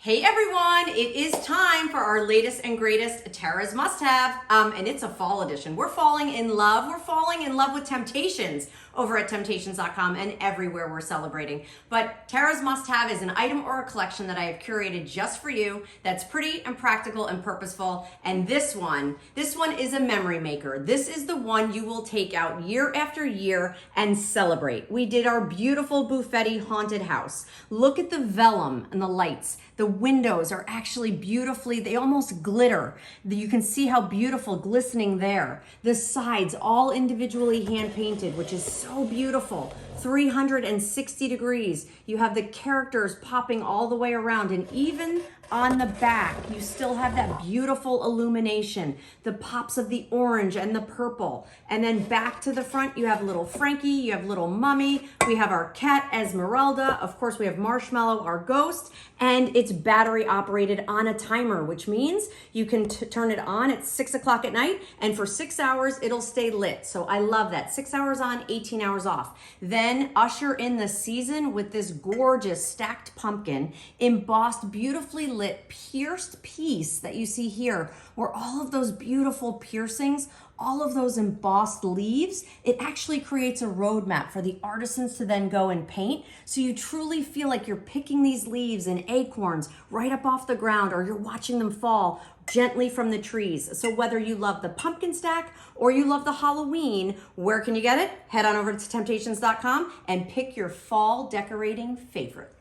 Hey everyone, it is time for our latest and greatest Tara's must-have, and it's a fall edition. We're falling in love. We're falling in love with Temp-tations over at Temp-tations.com and everywhere we're celebrating. But Tara's must-have is an item or a collection that I have curated just for you that's pretty and practical and purposeful. And this one is a memory maker. This is the one you will take out year after year and celebrate. We did our beautiful Buffetti Haunted House. Look at the vellum and the lights. The windows are actually beautifully, they almost glitter. You can see how beautiful, glistening there. The sides, all individually hand painted, which is so beautiful. 360 degrees. You have the characters popping all the way around, and even on the back, you still have that beautiful illumination, the pops of the orange and the purple. And then back to the front, you have little Frankie, you have little Mummy, we have our cat Esmeralda, of course we have Marshmallow, our ghost, and it's battery operated on a timer, which means you can turn it on at 6 o'clock at night, and for 6 hours, it'll stay lit. So I love that. 6 hours on, 18 hours off. Then usher in the season with this gorgeous stacked pumpkin, embossed, beautifully lit, pierced piece that you see here, where all of those beautiful piercings, all of those embossed leaves, it actually creates a roadmap for the artisans to then go and paint. So you truly feel like you're picking these leaves and acorns right up off the ground, or you're watching them fall gently from the trees. So whether you love the pumpkin stack or you love the Halloween, where can you get it? Head on over to Temp-tations.com and pick your fall decorating favorites.